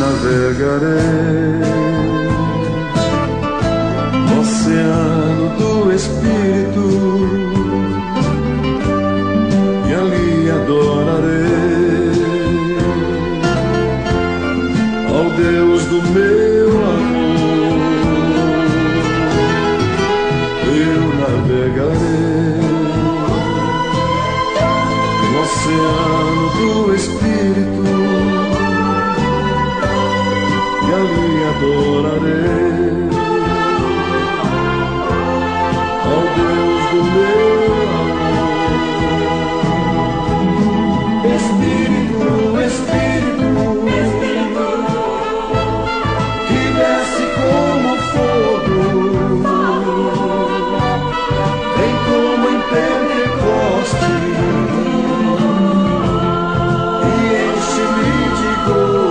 navegarei no oceano do Espírito e ali adorarei ao Deus do meu amor. Eu navegarei no oceano do Espírito e ali adorarei ao Deus do meu amor. Espírito, Espírito, Espírito, que desce como fogo, vem como em Pentecoste e enche-me de gozo.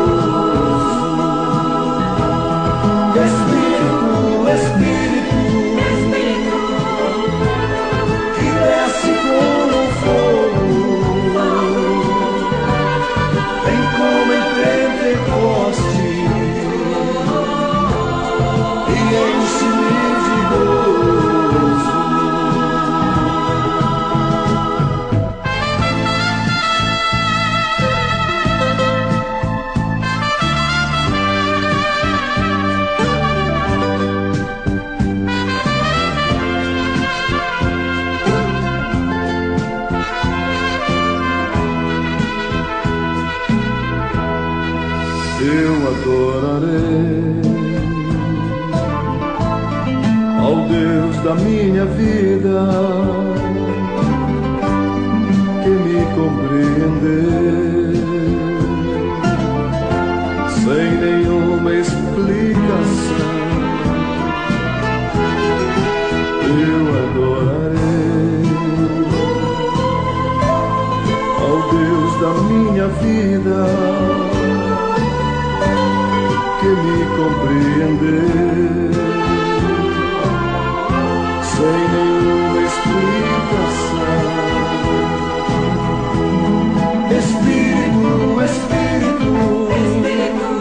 Espírito, Espírito, Espírito, que desce como fogo, vem como em Pentecoste e enche-me de gozo. Eu adorarei ao Deus da minha vida, que me compreendeu sem nenhuma explicação. Eu adorarei ao Deus da minha vida, que me compreendeu sem nenhuma explicação. Espírito, Espírito, Espírito,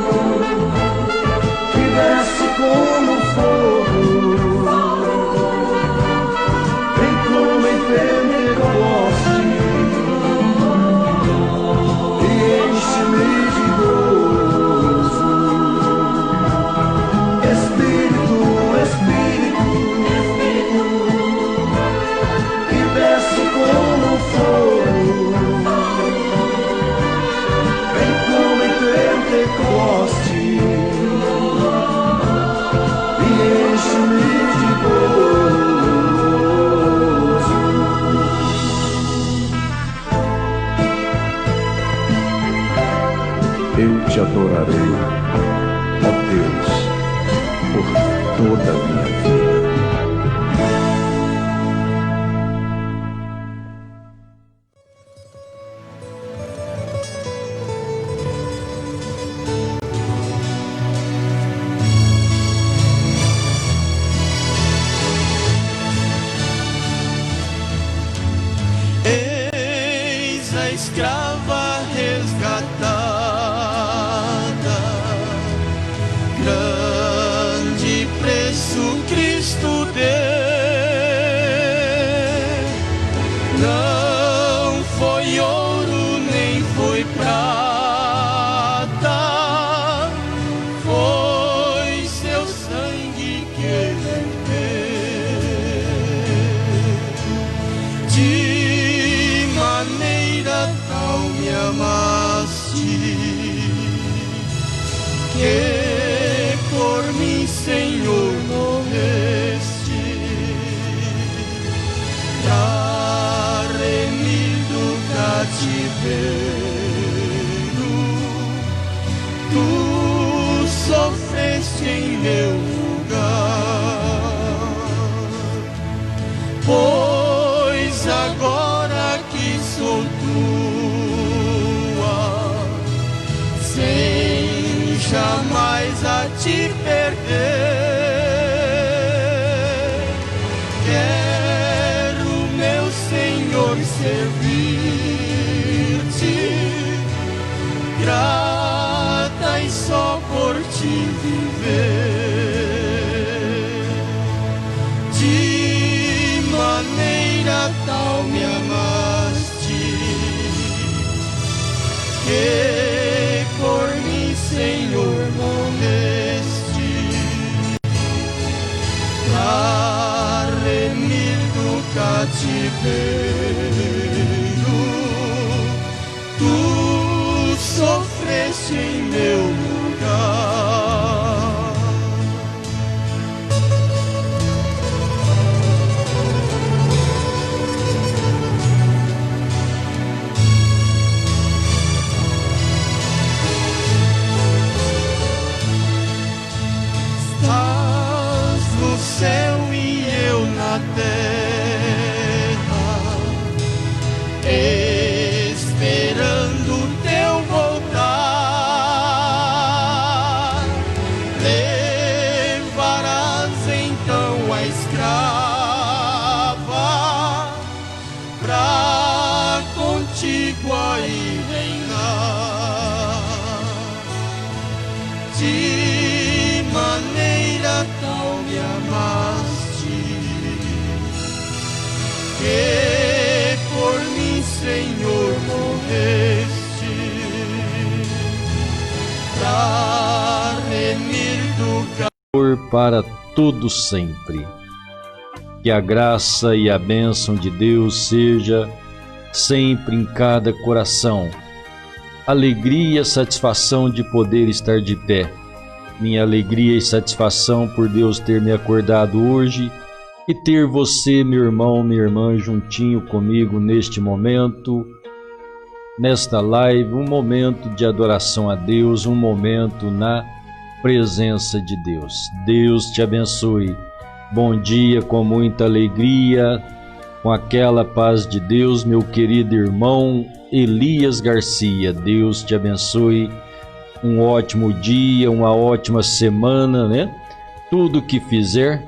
que desce como fogo, vem como em Pentecoste e enche-me de gozo. Espírito, Espírito, que desce como fogo, vem como em Pentecoste e enche-me de gozo. Eu te adorarei, ó Deus, por toda a minha vida. Eis a escrava resgatada, grande preço Cristo deu. Não foi ouro nem foi prata, foi seu sangue que ele deu. De maneira tal me amaste, que por mim, Senhor, morreste, pra remir do cativeiro. Tu sofreste em meu lugar, pois agora que sou tua, sem jamais a te perder, quero, meu Senhor, servir-te, grata e só maneira tal me amaste, que por mim, Senhor, morreste, pra remir do cativeiro. Tu sofreste em meu lugar. Estás no céu e eu na terra, esperando teu voltar. Levarás então a escrava pra contigo aí reinar. De maneira tal me amaste, que por mim, Senhor, morreste, pra remir do para todo sempre. Que a graça e a bênção de Deus seja sempre em cada coração. Alegria e satisfação de poder estar de pé. Minha alegria e satisfação por Deus ter me acordado hoje e ter você, meu irmão, minha irmã, juntinho comigo neste momento, nesta live, um momento de adoração a Deus, um momento na presença de Deus. Deus te abençoe. Bom dia, com muita alegria, com aquela paz de Deus, meu querido irmão Elias Garcia. Deus te abençoe. Um ótimo dia, uma ótima semana, né? Tudo que fizer,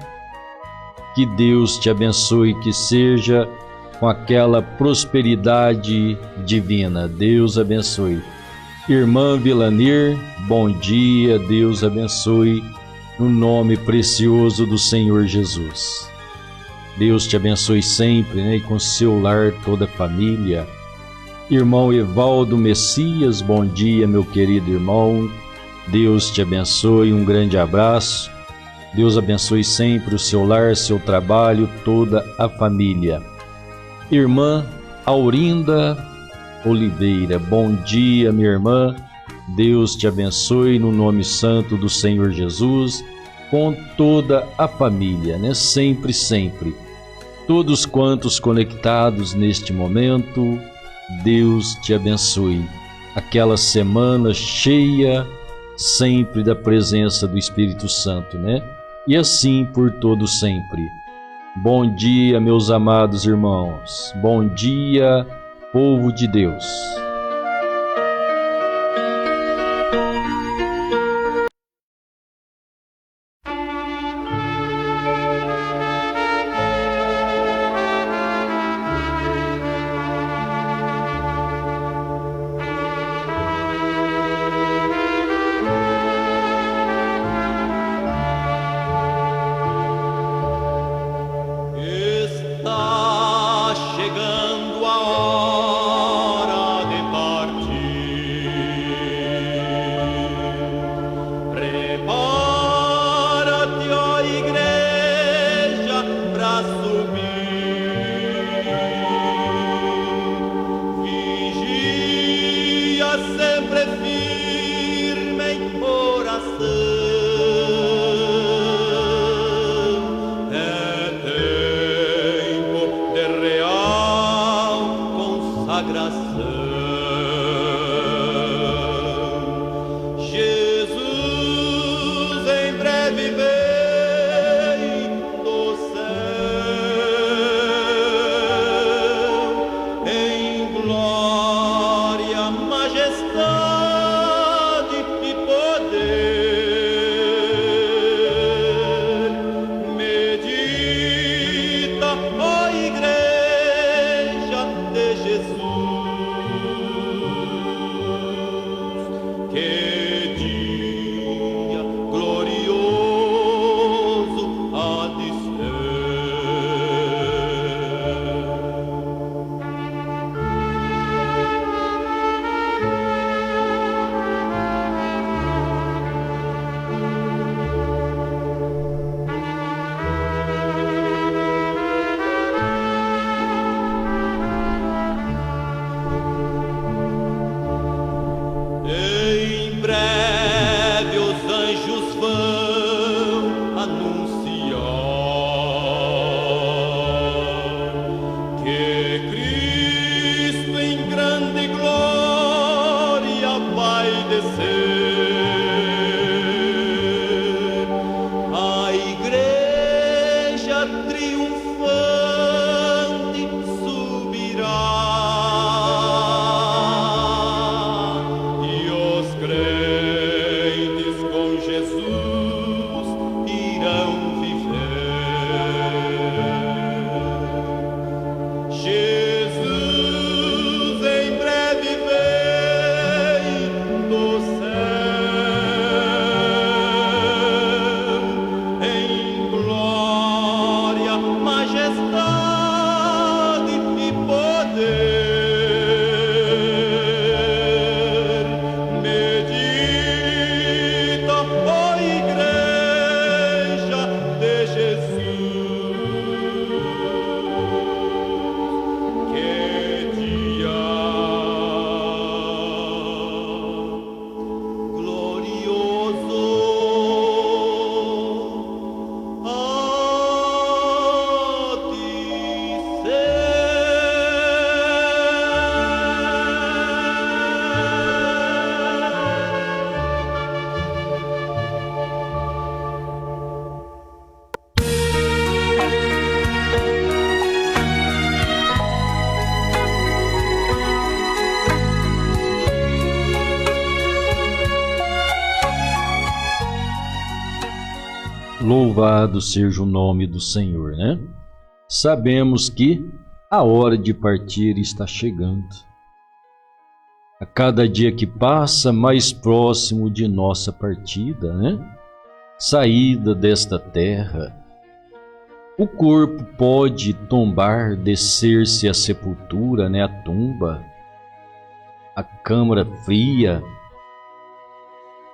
que Deus te abençoe, que seja com aquela prosperidade divina. Deus abençoe. Irmã Vilanir, bom dia, Deus abençoe, no nome precioso do Senhor Jesus. Deus te abençoe sempre, né? E com seu lar, toda a família. Irmão Evaldo Messias, bom dia, meu querido irmão. Deus te abençoe, um grande abraço. Deus abençoe sempre o seu lar, seu trabalho, toda a família. Irmã Aurinda Oliveira, bom dia, minha irmã. Deus te abençoe no nome santo do Senhor Jesus, com toda a família, né? Sempre, sempre. Todos quantos conectados neste momento, Deus te abençoe. Aquela semana cheia sempre da presença do Espírito Santo, né? E assim por todo sempre. Bom dia, meus amados irmãos. Bom dia, povo de Deus. Está chegando a hora de Louvado seja o nome do Senhor, né? Sabemos que a hora de partir está chegando. A cada dia que passa, mais próximo de nossa partida, né? Saída desta terra. O corpo pode tombar, descer-se à sepultura, né? A tumba, a câmara fria.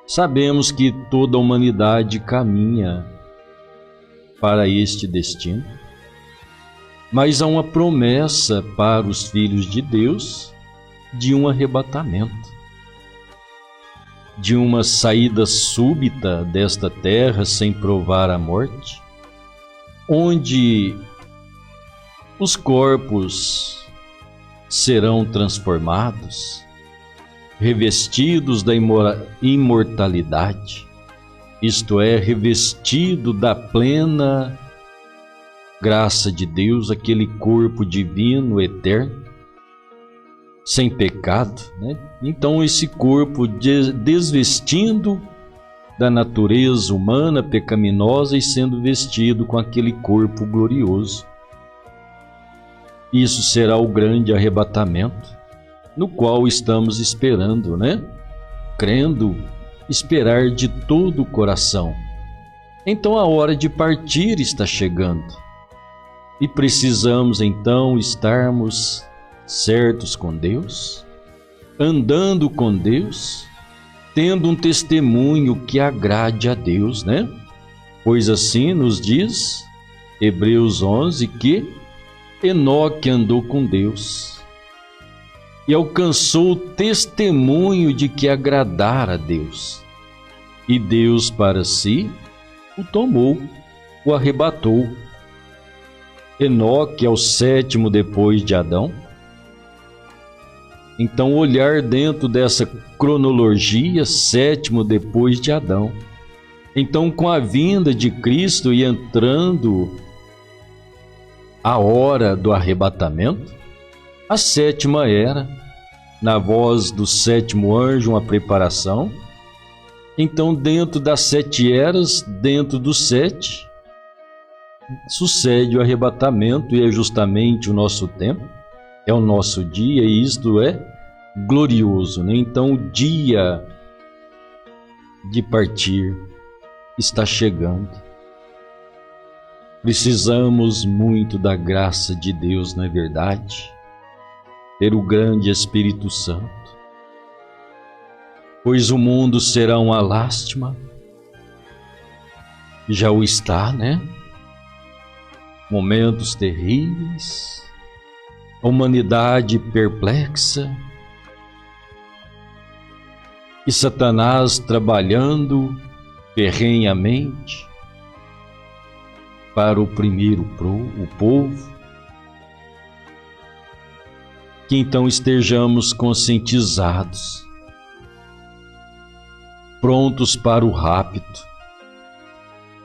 Sabemos que toda a humanidade caminha para este destino, mas há uma promessa para os filhos de Deus de um arrebatamento, de uma saída súbita desta terra sem provar a morte, onde os corpos serão transformados, revestidos da imortalidade, isto é, revestido da plena graça de Deus, aquele corpo divino, eterno, sem pecado, né? Então esse corpo desvestindo da natureza humana pecaminosa e sendo vestido com aquele corpo glorioso. Isso será o grande arrebatamento, no qual estamos esperando, né? Crendo, esperar de todo o coração. Então a hora de partir está chegando. E precisamos então estarmos certos com Deus, andando com Deus, tendo um testemunho que agrade a Deus, né? Pois assim nos diz Hebreus 11 que Enoque andou com Deus e alcançou o testemunho de que agradara a Deus. E Deus para si o tomou, o arrebatou. Enoque é o sétimo depois de Adão. Então, olhar dentro dessa cronologia, sétimo depois de Adão. Então, com a vinda de Cristo e entrando a hora do arrebatamento, a sétima era, na voz do sétimo anjo, uma preparação. Então, dentro das 7 eras, dentro dos 7, sucede o arrebatamento, e é justamente o nosso tempo, é o nosso dia, e isto é glorioso, né? Então o dia de partir está chegando. Precisamos muito da graça de Deus, não é verdade? Ter o grande Espírito Santo, pois o mundo será uma lástima, já o está, né? Momentos terríveis, a humanidade perplexa, e Satanás trabalhando ferrenhamente para oprimir o povo. Que então estejamos conscientizados, prontos para o rapto,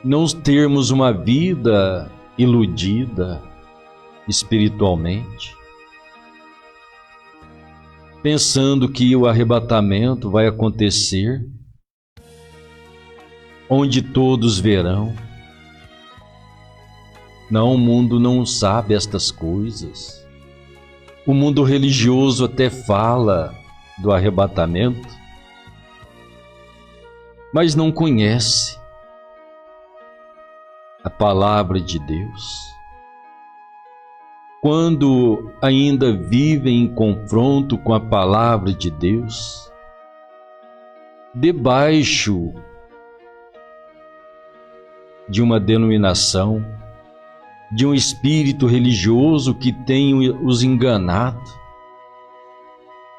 não termos uma vida iludida espiritualmente, pensando que o arrebatamento vai acontecer onde todos verão. Não, o mundo não sabe estas coisas. O mundo religioso até fala do arrebatamento, mas não conhece a palavra de Deus. Quando ainda vivem em confronto com a palavra de Deus, debaixo de uma denominação, de um espírito religioso que tem os enganado,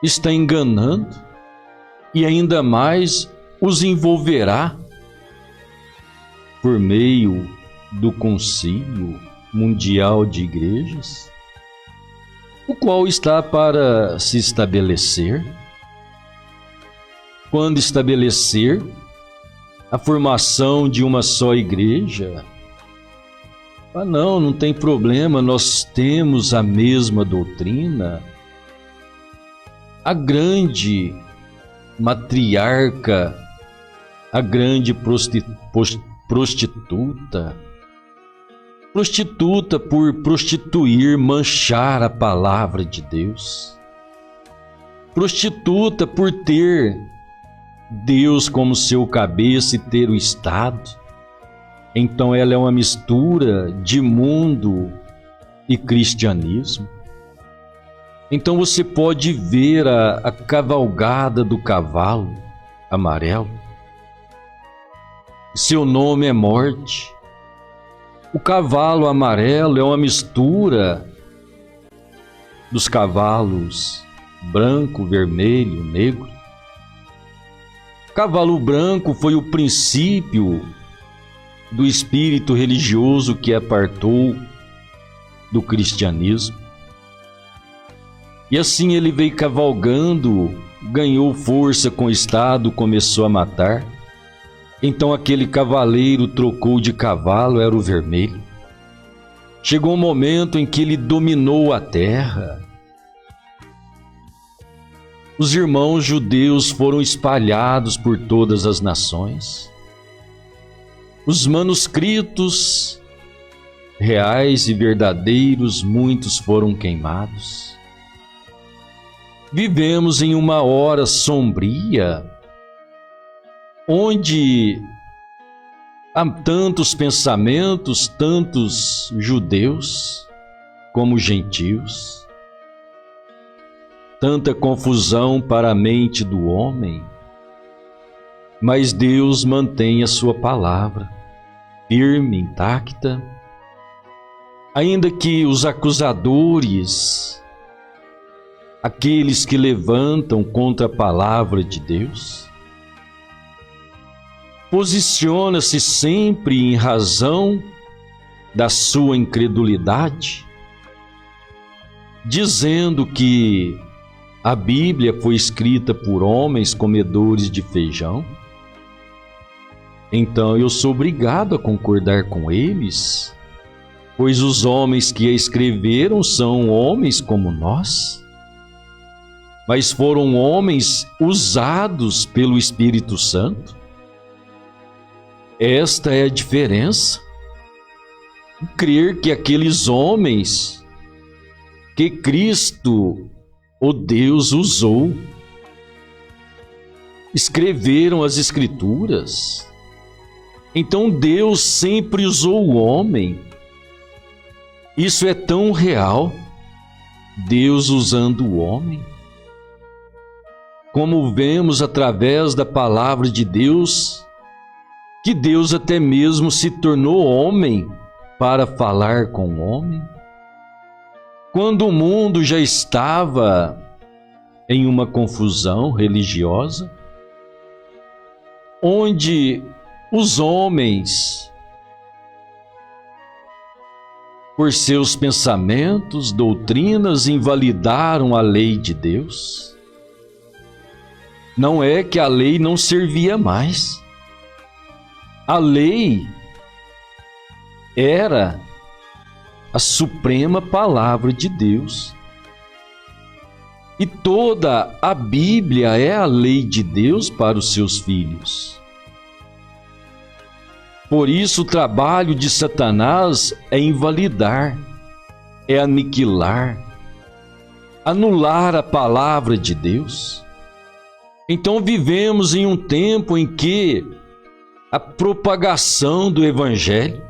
está enganando e ainda mais os envolverá por meio do Concílio Mundial de Igrejas, o qual está para se estabelecer. Quando estabelecer a formação de uma só igreja, não tem problema, nós temos a mesma doutrina. A grande matriarca, a grande prostituta. Prostituta por prostituir, manchar a palavra de Deus. Prostituta por ter Deus como seu cabeça e ter o Estado. Então ela é uma mistura de mundo e cristianismo. Então você pode ver a cavalgada do cavalo amarelo. Seu nome é morte. O cavalo amarelo é uma mistura dos cavalos branco, vermelho, negro. O cavalo branco foi o princípio do espírito religioso que apartou do cristianismo. E assim ele veio cavalgando, ganhou força com o Estado, começou a matar. Então aquele cavaleiro trocou de cavalo, era o vermelho. Chegou um momento em que ele dominou a terra. Os irmãos judeus foram espalhados por todas as nações. Os manuscritos reais e verdadeiros, muitos foram queimados. Vivemos em uma hora sombria, onde há tantos pensamentos, tantos judeus como gentios, tanta confusão para a mente do homem, mas Deus mantém a sua palavra firme, intacta, ainda que os acusadores, aqueles que levantam contra a palavra de Deus, posiciona-se sempre em razão da sua incredulidade, dizendo que a Bíblia foi escrita por homens comedores de feijão. Então eu sou obrigado a concordar com eles, pois os homens que a escreveram são homens como nós, mas foram homens usados pelo Espírito Santo. Esta é a diferença. Crer que aqueles homens que Cristo, o Deus, usou, escreveram as Escrituras. Então Deus sempre usou o homem. Isso é tão real, Deus usando o homem. Como vemos através da palavra de Deus, que Deus até mesmo se tornou homem para falar com o homem. Quando o mundo já estava em uma confusão religiosa, onde os homens, por seus pensamentos, doutrinas, invalidaram a lei de Deus. Não é que a lei não servia mais. A lei era a suprema palavra de Deus. E toda a Bíblia é a lei de Deus para os seus filhos. Por isso o trabalho de Satanás é invalidar, é aniquilar, anular a palavra de Deus. Então vivemos em um tempo em que a propagação do Evangelho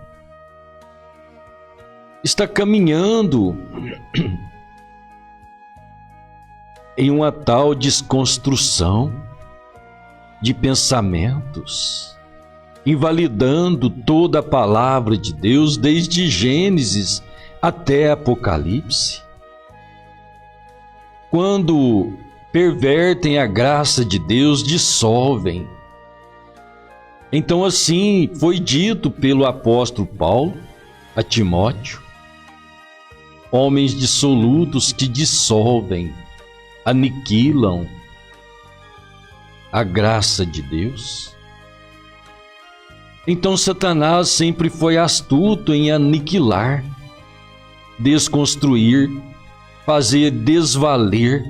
está caminhando em uma tal desconstrução de pensamentos, invalidando toda a palavra de Deus, desde Gênesis até Apocalipse. Quando pervertem a graça de Deus, dissolvem. Então assim foi dito pelo apóstolo Paulo a Timóteo: homens dissolutos que dissolvem, aniquilam a graça de Deus. Então Satanás sempre foi astuto em aniquilar, desconstruir, fazer desvaler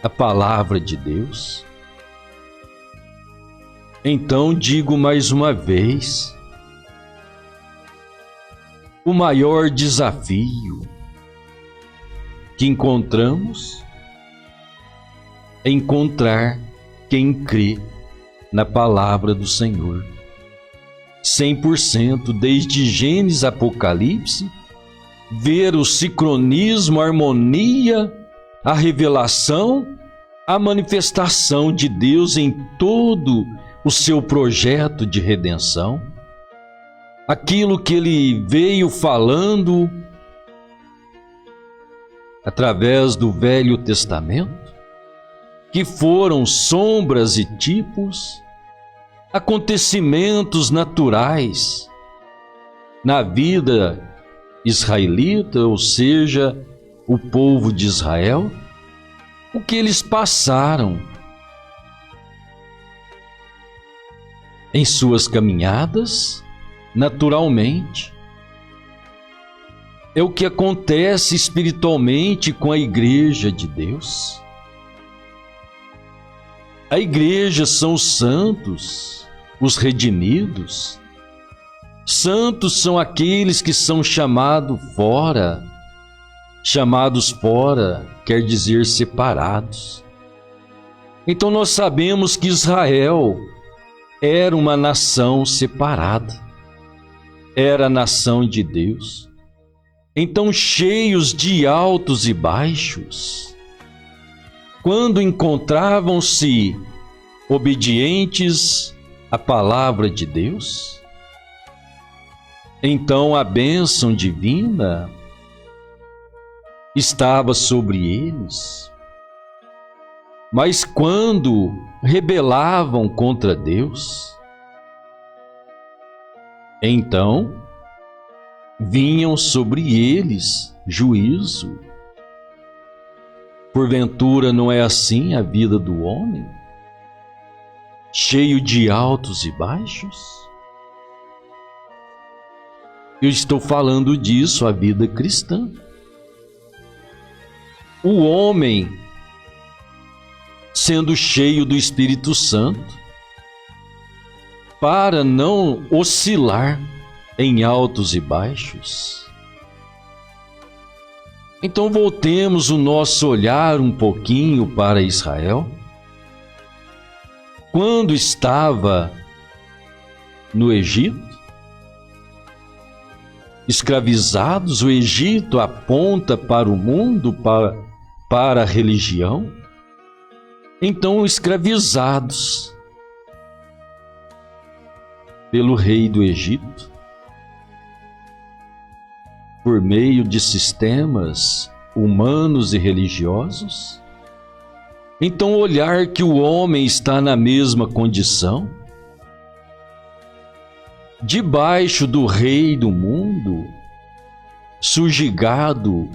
a palavra de Deus. Então digo mais uma vez, o maior desafio que encontramos é encontrar quem crê na palavra do Senhor. 100%, desde Gênesis a Apocalipse, ver o sincronismo, a harmonia, a revelação, a manifestação de Deus em todo o seu projeto de redenção, aquilo que Ele veio falando através do Velho Testamento, que foram sombras e tipos, acontecimentos naturais na vida israelita, ou seja, o povo de Israel, o que eles passaram em suas caminhadas, naturalmente. É o que acontece espiritualmente com a igreja de Deus. A igreja são os santos, os redimidos. Santos são aqueles que são chamados fora. Chamados fora quer dizer separados. Então nós sabemos que Israel era uma nação separada. Era a nação de Deus. Então, cheios de altos e baixos, quando encontravam-se obedientes à palavra de Deus, então a bênção divina estava sobre eles. Mas quando rebelavam contra Deus, então vinham sobre eles juízo. Porventura não é assim a vida do homem? Cheio de altos e baixos? Eu estou falando disso, a vida cristã. O homem, sendo cheio do Espírito Santo, para não oscilar em altos e baixos. Então voltemos o nosso olhar um pouquinho para Israel. Quando estava no Egito, escravizados, o Egito aponta para o mundo, para a religião. Então, escravizados pelo rei do Egito, por meio de sistemas humanos e religiosos. Então, olhar que o homem está na mesma condição, debaixo do rei do mundo, subjugado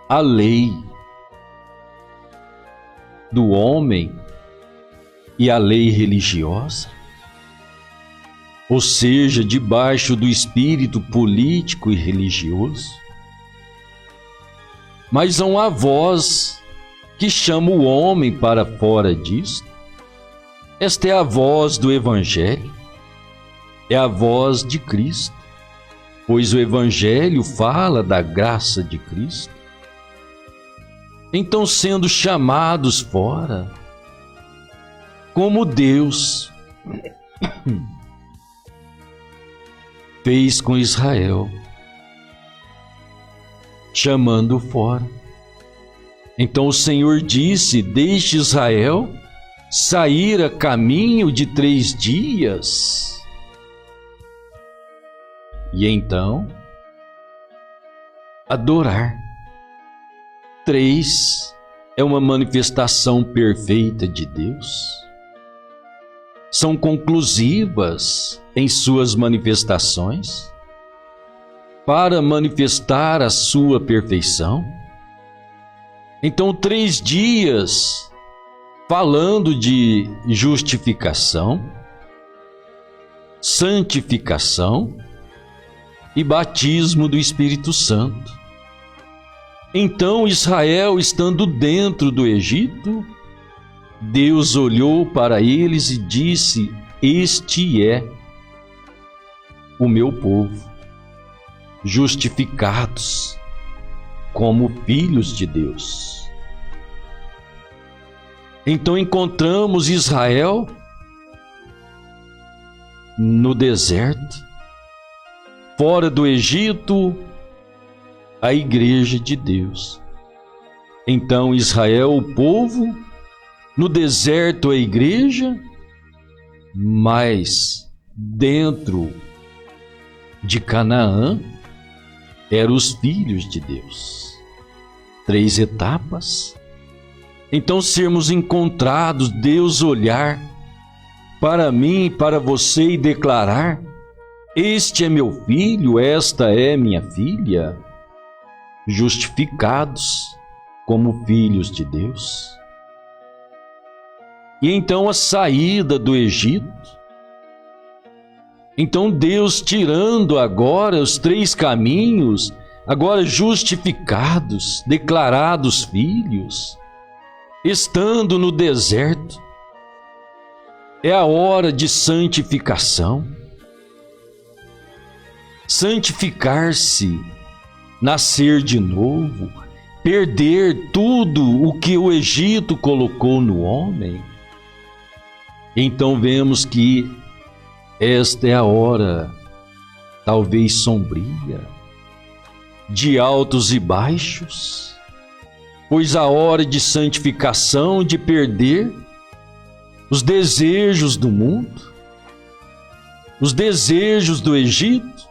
à lei do homem e à lei religiosa, ou seja, debaixo do espírito político e religioso. Mas há uma voz que chama o homem para fora disto. Esta é a voz do Evangelho, é a voz de Cristo, pois o Evangelho fala da graça de Cristo. Então, sendo chamados fora, como Deus fez com Israel, chamando fora. Então o Senhor disse: deixe Israel sair a caminho de 3 dias. E então adorar. 3 é uma manifestação perfeita de Deus. São conclusivas em suas manifestações para manifestar a sua perfeição. Então, 3 dias falando de justificação, santificação e batismo do Espírito Santo. Então, Israel, estando dentro do Egito, Deus olhou para eles e disse: este é o meu povo, justificados como filhos de Deus. Então encontramos Israel no deserto, fora do Egito, a igreja de Deus. Então Israel, o povo, no deserto a igreja, mas dentro de Canaã eram os filhos de Deus. 3 etapas. Então sermos encontrados, Deus olhar para mim e para você e declarar: este é meu filho, esta é minha filha, justificados como filhos de Deus. E então a saída do Egito. Então Deus tirando agora os 3 caminhos, agora justificados, declarados filhos, estando no deserto. É a hora de santificação. Santificar-se, nascer de novo, perder tudo o que o Egito colocou no homem. Então vemos que esta é a hora, talvez sombria, de altos e baixos, pois a hora de santificação, de perder os desejos do mundo, os desejos do Egito,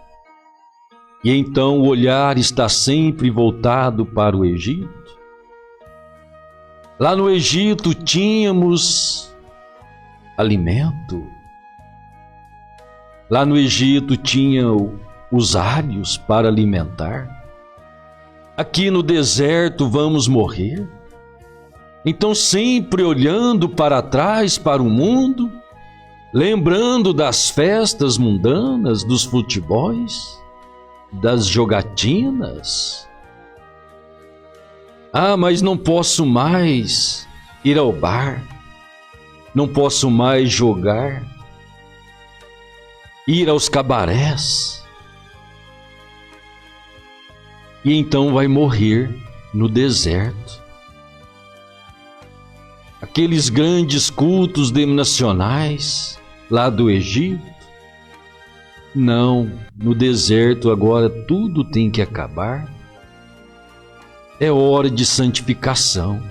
e então o olhar está sempre voltado para o Egito. Lá no Egito tínhamos alimento. Lá no Egito tinham os alhos para alimentar. Aqui no deserto vamos morrer. Então sempre olhando para trás, para o mundo, lembrando das festas mundanas, dos futebols, das jogatinas. Ah, mas não posso mais ir ao bar, não posso mais jogar, ir aos cabarés. E então vai morrer no deserto. Aqueles grandes cultos denominacionais lá do Egito. Não, no deserto agora tudo tem que acabar. É hora de santificação.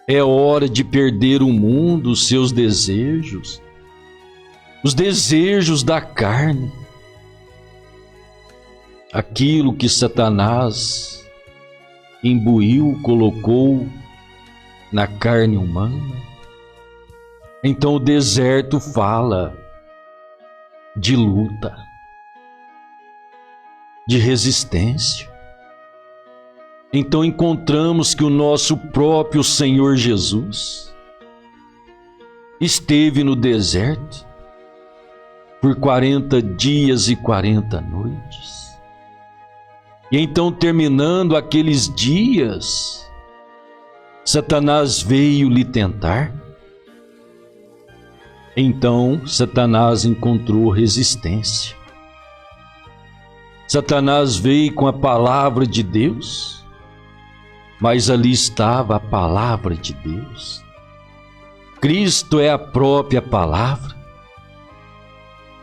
É hora de perder o mundo, os seus desejos, os desejos da carne. Aquilo que Satanás imbuiu, colocou na carne humana. Então o deserto fala de luta, de resistência. Então encontramos que o nosso próprio Senhor Jesus esteve no deserto por 40 dias e 40 noites. E então, terminando aqueles dias, Satanás veio lhe tentar. Então Satanás encontrou resistência. Satanás veio com a palavra de Deus, mas ali estava a palavra de Deus. Cristo é a própria palavra.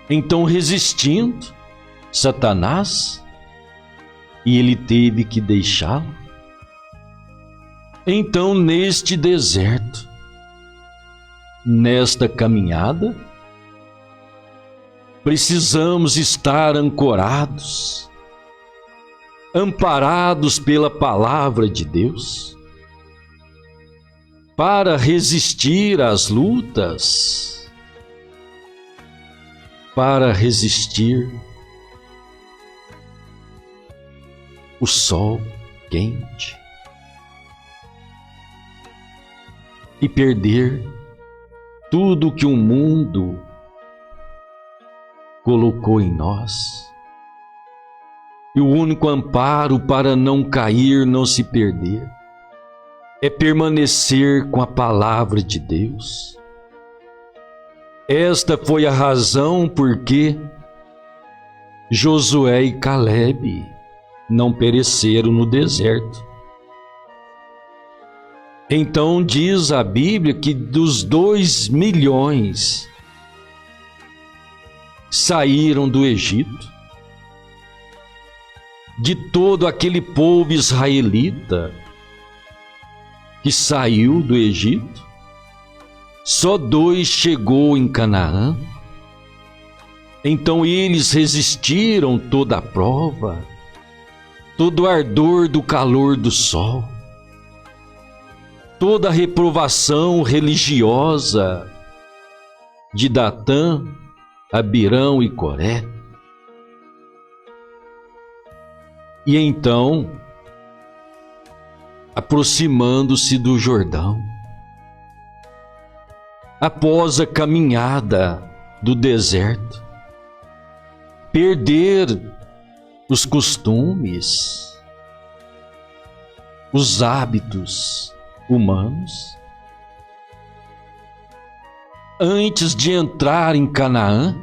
Então, resistindo Satanás, e ele teve que deixá-lo. Então, neste deserto, nesta caminhada, precisamos estar ancorados, amparados pela palavra de Deus, para resistir às lutas, para resistir o sol quente e perder tudo que o mundo colocou em nós. E o único amparo para não cair, não se perder, é permanecer com a palavra de Deus. Esta foi a razão porque Josué e Calebe não pereceram no deserto. Então diz a Bíblia que dos 2 milhões saíram do Egito, de todo aquele povo israelita que saiu do Egito, só 2 chegou em Canaã. Então eles resistiram toda a prova, todo o ardor do calor do sol, toda a reprovação religiosa de Datã, Abirão e Coré. E então, aproximando-se do Jordão, após a caminhada do deserto, perder os costumes, os hábitos humanos, antes de entrar em Canaã,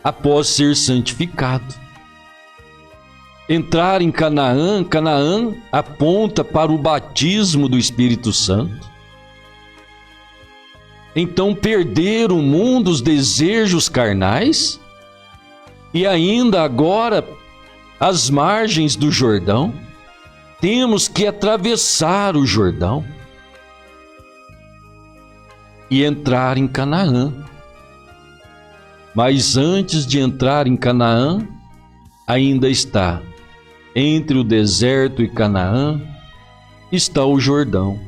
após ser santificado. Entrar em Canaã, Canaã aponta para o batismo do Espírito Santo. Então perder o mundo, os desejos carnais, e ainda agora às margens do Jordão, temos que atravessar o Jordão e entrar em Canaã. Mas antes de entrar em Canaã, ainda está entre o deserto e Canaã, está o Jordão.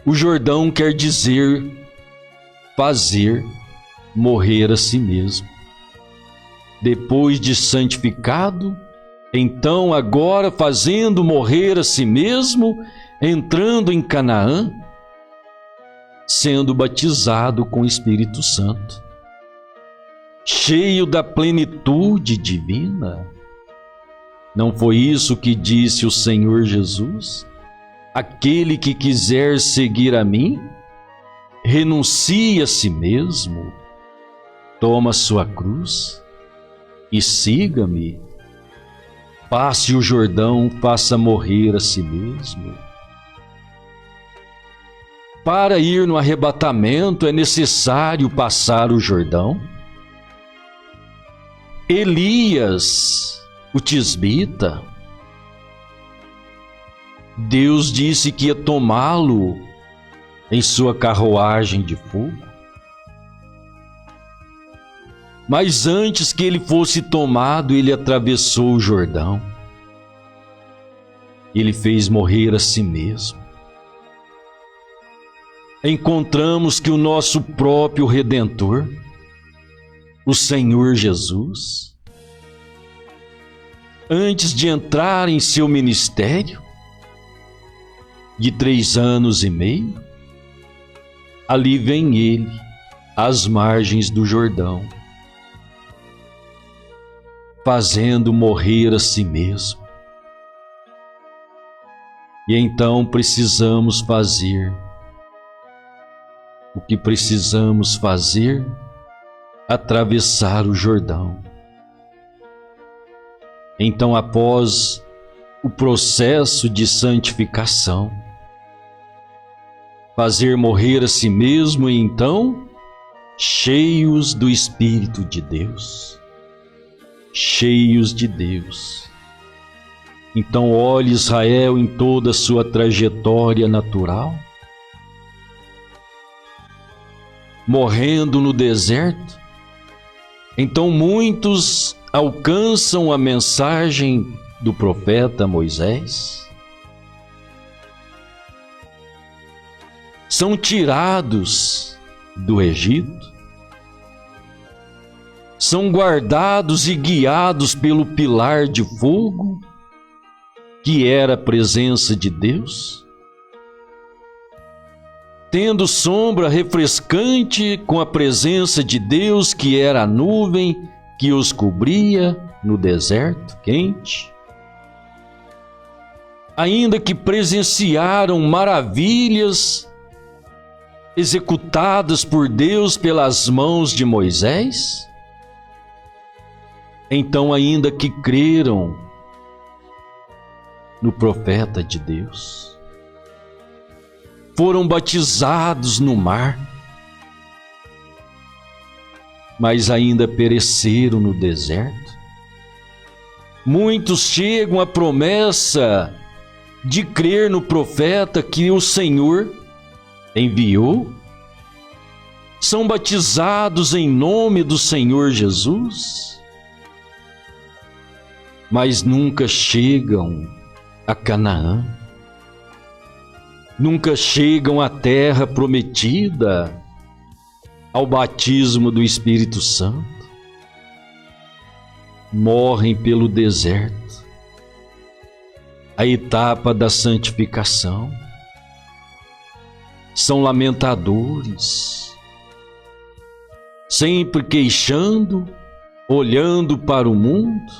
O Jordão quer dizer fazer morrer a si mesmo. Depois de santificado, então agora fazendo morrer a si mesmo, entrando em Canaã, sendo batizado com o Espírito Santo, cheio da plenitude divina. Não foi isso que disse o Senhor Jesus? Aquele que quiser seguir a mim, renuncie a si mesmo, toma sua cruz e siga-me. Passe o Jordão, faça morrer a si mesmo. Para ir no arrebatamento é necessário passar o Jordão. Elias, o tisbita, Deus disse que ia tomá-lo em sua carruagem de fogo. Mas antes que ele fosse tomado, ele atravessou o Jordão. Ele fez morrer a si mesmo. Encontramos que o nosso próprio Redentor, o Senhor Jesus, antes de entrar em seu ministério, de 3 anos e meio, ali vem ele, às margens do Jordão, fazendo morrer a si mesmo. E então precisamos fazer o que precisamos fazer, atravessar o Jordão. Então, após o processo de santificação, fazer morrer a si mesmo e então, cheios do Espírito de Deus, cheios de Deus. Então olhe Israel em toda a sua trajetória natural, morrendo no deserto. Então muitos alcançam a mensagem do profeta Moisés, são tirados do Egito, são guardados e guiados pelo pilar de fogo, que era a presença de Deus, tendo sombra refrescante com a presença de Deus, que era a nuvem que os cobria no deserto quente. Ainda que presenciaram maravilhas executadas por Deus pelas mãos de Moisés? Então, ainda que creram no profeta de Deus, foram batizados no mar, mas ainda pereceram no deserto. Muitos chegam à promessa de crer no profeta que o Senhor enviou, são batizados em nome do Senhor Jesus, mas nunca chegam a Canaã, nunca chegam à terra prometida, ao batismo do Espírito Santo. Morrem pelo deserto, a etapa da santificação. São lamentadores, sempre queixando, olhando para o mundo,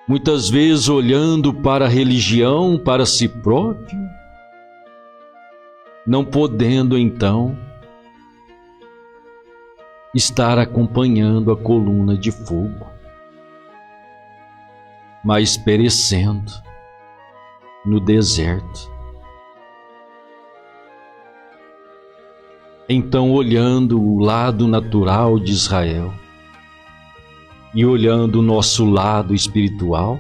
muitas vezes olhando para a religião, para si próprio, não podendo então estar acompanhando a coluna de fogo, mas perecendo no deserto. Então, olhando o lado natural de Israel e olhando o nosso lado espiritual,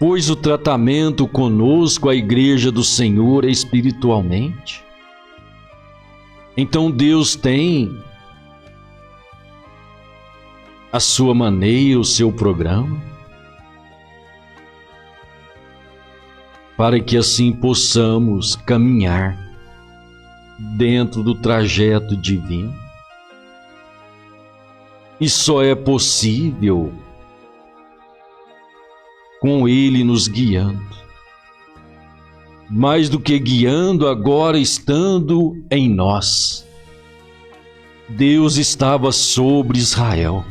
pois o tratamento conosco, a igreja do Senhor, é espiritualmente. Então Deus tem a sua maneira, o seu programa, para que assim possamos caminhar dentro do trajeto divino. E só é possível com Ele nos guiando. Mais do que guiando, agora estando em nós. Deus estava sobre Israel.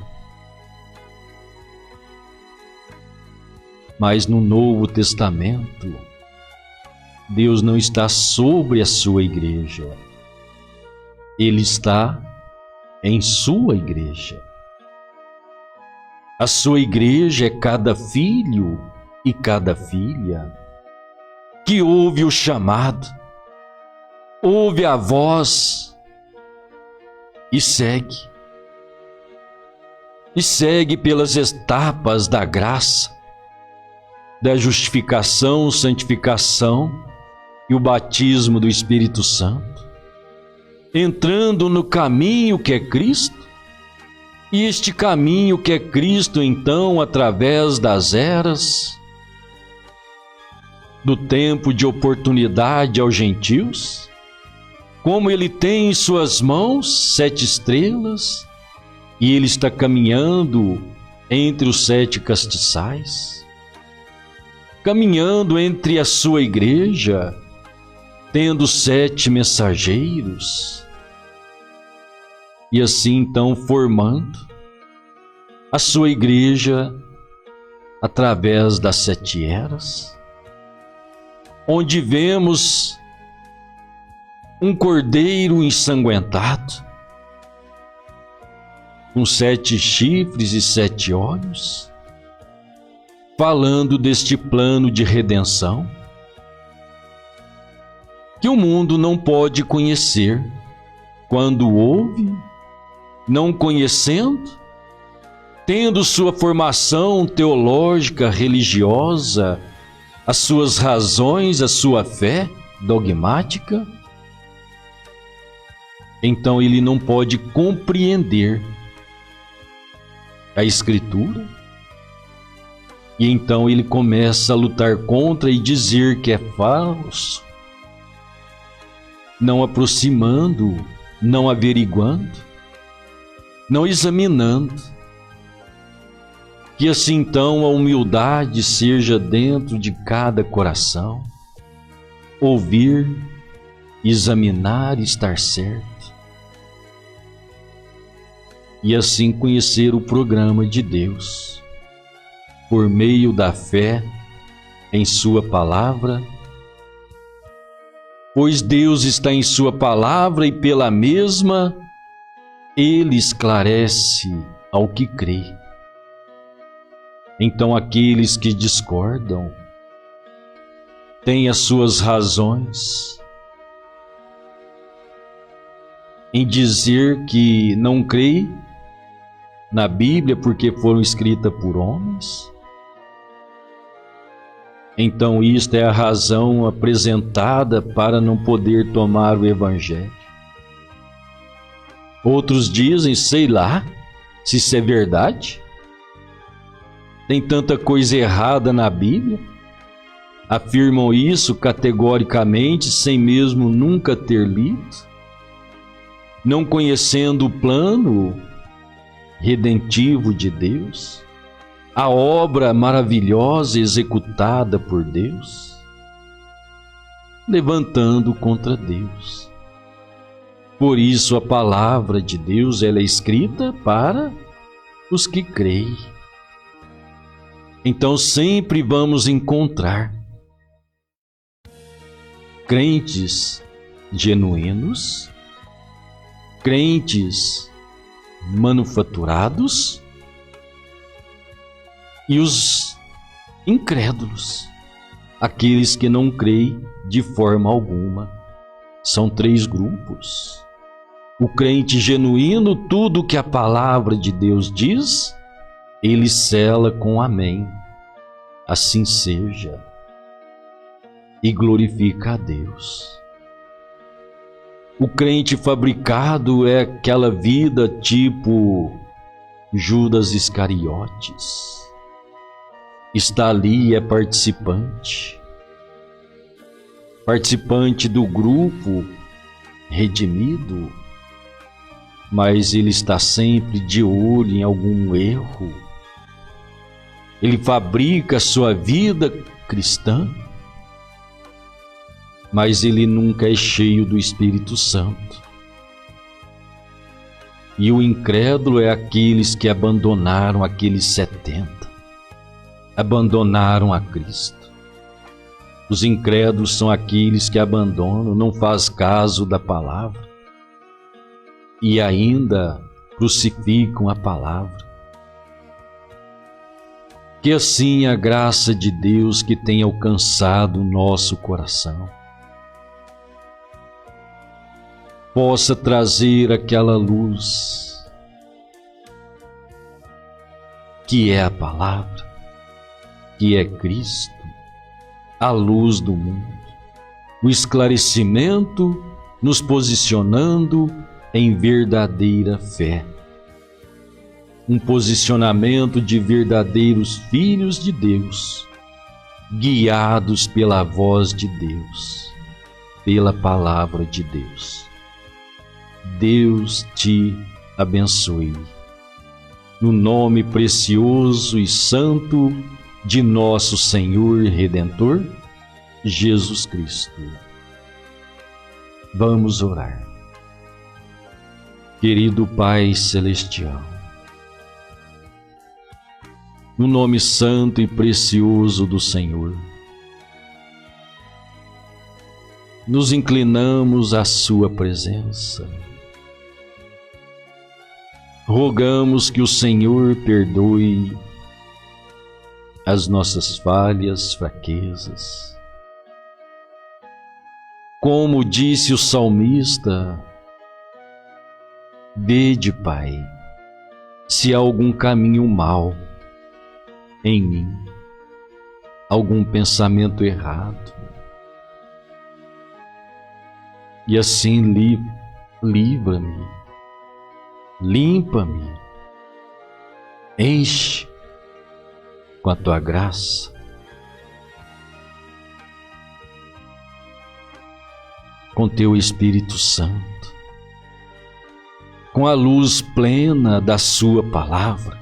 Mas no Novo Testamento, Deus não está sobre a sua igreja. Ele está em sua igreja. A sua igreja é cada filho e cada filha que ouve o chamado, ouve a voz e segue. E segue pelas etapas da graça, da justificação, santificação e o batismo do Espírito Santo, entrando no caminho que é Cristo. E este caminho que é Cristo, então, através das eras, do tempo de oportunidade aos gentios, como Ele tem em suas mãos 7 estrelas, e Ele está caminhando entre os 7 castiçais, caminhando entre a sua igreja, tendo 7 mensageiros, e assim então formando a sua igreja através das 7 eras, onde vemos um cordeiro ensanguentado, com 7 chifres e 7 olhos, falando deste plano de redenção, que o mundo não pode conhecer quando ouve, não conhecendo, tendo sua formação teológica, religiosa, as suas razões, a sua fé dogmática, então ele não pode compreender a Escritura, e então ele começa a lutar contra e dizer que é falso, não aproximando, não averiguando, não examinando, que assim então a humildade seja dentro de cada coração, ouvir, examinar e estar certo, e assim conhecer o programa de Deus, por meio da fé em sua palavra pois Deus está em sua palavra e pela mesma Ele esclarece ao que crê. Então aqueles que discordam têm as suas razões em dizer que não crê na Bíblia porque foram escritas por homens. Então isto é a razão apresentada para não poder tomar o Evangelho. Outros dizem, sei lá, se isso é verdade. Tem tanta coisa errada na Bíblia. Afirmam isso categoricamente, sem mesmo nunca ter lido, não conhecendo o plano redentivo de Deus, a obra maravilhosa executada por Deus, levantando contra Deus. Por isso a palavra de Deus ela é escrita para os que creem. Então sempre vamos encontrar crentes genuínos, crentes manufaturados e os incrédulos, aqueles que não creem de forma alguma. São 3 grupos. O crente genuíno, tudo que a palavra de Deus diz, ele sela com amém. Assim seja. E glorifica a Deus. O crente fabricado é aquela vida tipo Judas Iscariotes. Está ali e é participante do grupo redimido, mas ele está sempre de olho em algum erro. Ele fabrica a sua vida cristã, mas ele nunca é cheio do Espírito Santo. E o incrédulo é aqueles que abandonaram aqueles 70, abandonaram a Cristo. Os incrédulos são aqueles que abandonam, não faz caso da palavra e ainda crucificam a palavra. Que assim a graça de Deus que tem alcançado o nosso coração possa trazer aquela luz que é a palavra, que é Cristo, a luz do mundo, o esclarecimento nos posicionando em verdadeira fé, um posicionamento de verdadeiros filhos de Deus, guiados pela voz de Deus, pela palavra de Deus. Deus te abençoe. No nome precioso e santo de nosso Senhor e Redentor, Jesus Cristo. Vamos orar. Querido Pai Celestial, no nome santo e precioso do Senhor, nos inclinamos à sua presença. Rogamos que o Senhor perdoe as nossas falhas, fraquezas. Como disse o salmista, vede, Pai, se há algum caminho mau em mim, algum pensamento errado, e assim livra-me, limpa-me, enche com a tua graça, com teu Espírito Santo, com a luz plena da sua palavra.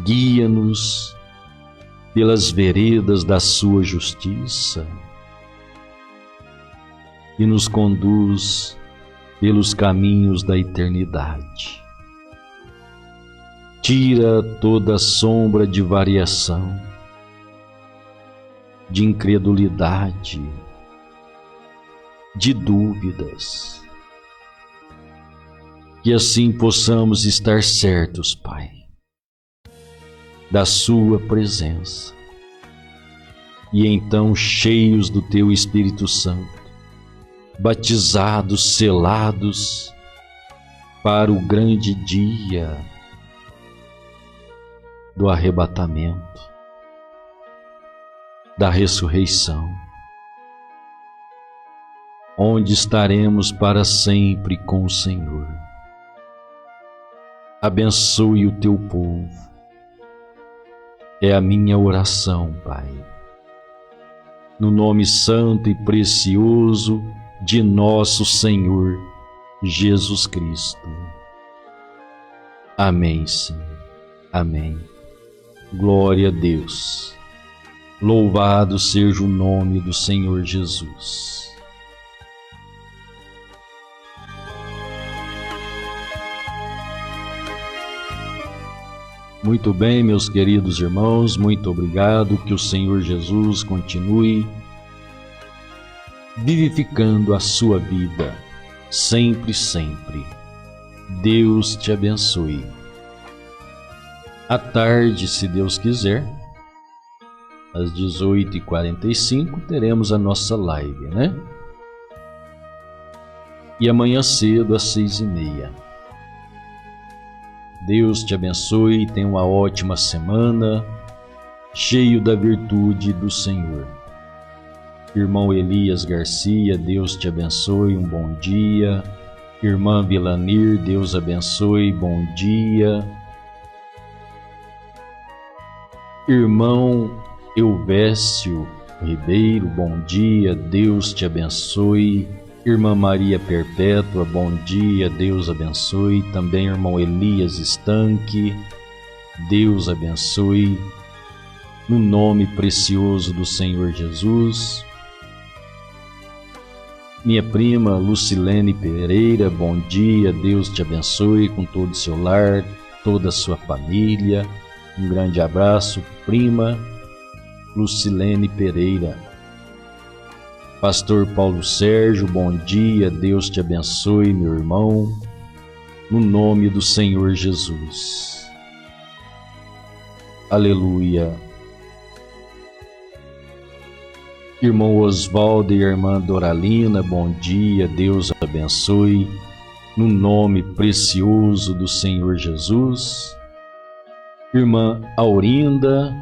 Guia-nos pelas veredas da sua justiça e nos conduz pelos caminhos da eternidade. Tira toda sombra de variação de incredulidade, de dúvidas. Que assim possamos estar certos, Pai, da Sua presença, e então cheios do Teu Espírito Santo, batizados, selados para o grande dia do arrebatamento, da ressurreição, onde estaremos para sempre com o Senhor. Abençoe o Teu povo. É a minha oração, Pai, no nome santo e precioso de nosso Senhor Jesus Cristo. Amém, Senhor. Amém. Glória a Deus. Louvado seja o nome do Senhor Jesus. Muito bem, meus queridos irmãos, muito obrigado. Que o Senhor Jesus continue vivificando a sua vida, sempre, sempre. Deus te abençoe. À tarde, se Deus quiser, às 18h45, teremos a nossa live, né? E amanhã cedo, às 6h30. Deus te abençoe e tenha uma ótima semana, cheio da virtude do Senhor. Irmão Elias Garcia, Deus te abençoe, um bom dia. Irmã Vilanir, Deus abençoe, bom dia. Irmão Elvésio Ribeiro, bom dia, Deus te abençoe. Irmã Maria Perpétua, bom dia, Deus abençoe. Também irmão Elias Estanque, Deus abençoe. No nome precioso do Senhor Jesus. Minha prima Lucilene Pereira, bom dia, Deus te abençoe com todo o seu lar, toda a sua família. Um grande abraço, prima Lucilene Pereira. Pastor Paulo Sérgio, bom dia, Deus te abençoe, meu irmão, no nome do Senhor Jesus. Aleluia. Irmão Oswaldo e irmã Doralina, bom dia, Deus abençoe, no nome precioso do Senhor Jesus. Irmã Aurinda,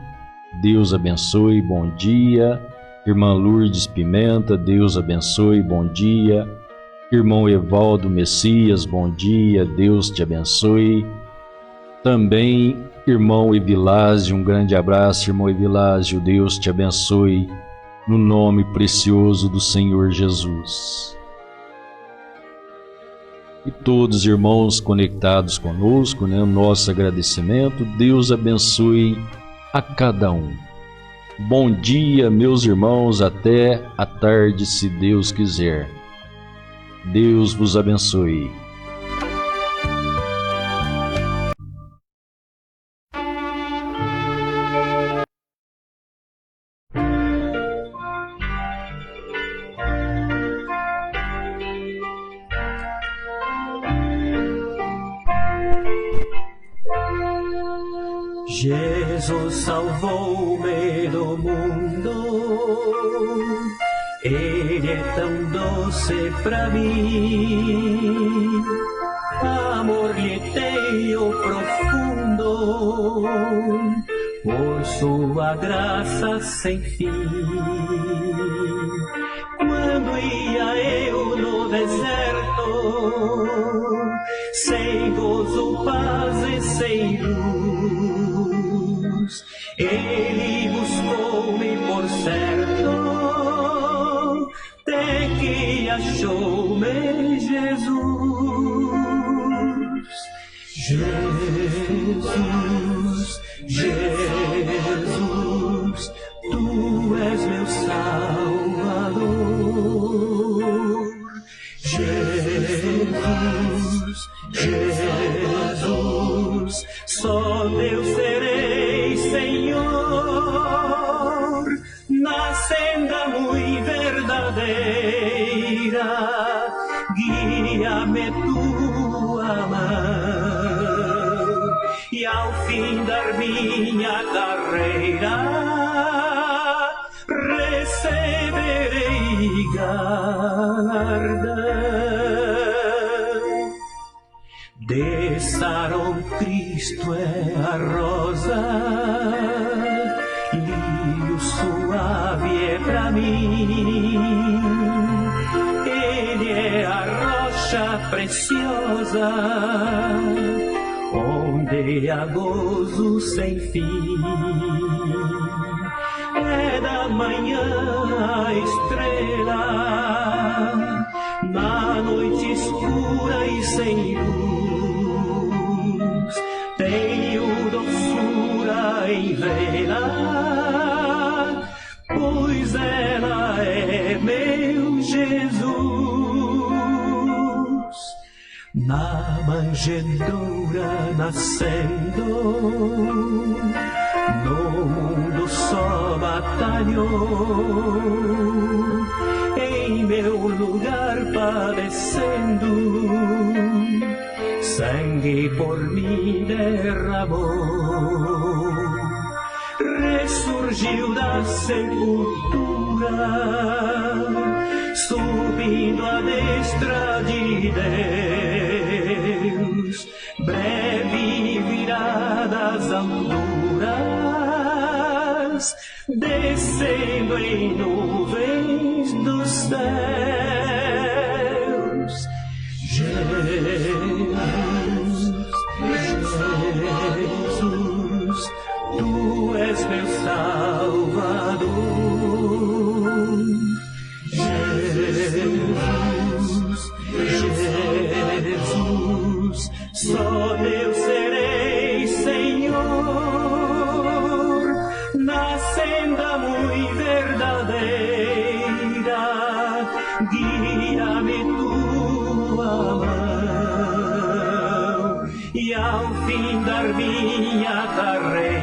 Deus abençoe, bom dia. Irmã Lourdes Pimenta, Deus abençoe, bom dia. Irmão Evaldo Messias, bom dia, Deus te abençoe. Também irmão Evilásio, um grande abraço, irmão Evilásio, Deus te abençoe, no nome precioso do Senhor Jesus. E todos os irmãos conectados conosco, né, o nosso agradecimento, Deus abençoe a cada um. Bom dia, meus irmãos, até a tarde, se Deus quiser. Deus vos abençoe. Jesus salvou-me do mundo, Ele é tão doce pra mim, amor-lhe tenho profundo, por sua graça sem fim. Quando ia eu no deserto, sem gozo, paz e sem luz, Ele buscou-me por certo, até que achou-me Jesus. Jesus, Jesus, Tu és meu Salvador. Jesus, Jesus, só Deus serei Senhor. Na senda muy verdadeira, guía-me tua mão, e ao findar minha carreira, receberei galardão. De Sarão Cristo é a rosa, lírio suave é pra mim. Ele é a rocha preciosa, onde há gozo sem fim. É da manhã a estrela, na noite escura e sem luz, tenho doçura em vê-la, pois ela é meu Jesus. Na manjedoura nascendo, no mundo só batalhou, em meu lugar padecendo, sangue por mim derramou. Ressurgiu da sepultura, subindo à destra de Deus, breve virá das alturas, descendo em nuvens dos céus. Jesus, Tu és meu Salvador. Jesus, só Deus serei, Senhor, na senda muito verdadeira, guia-me tua mão, e ao fim da minha carreira,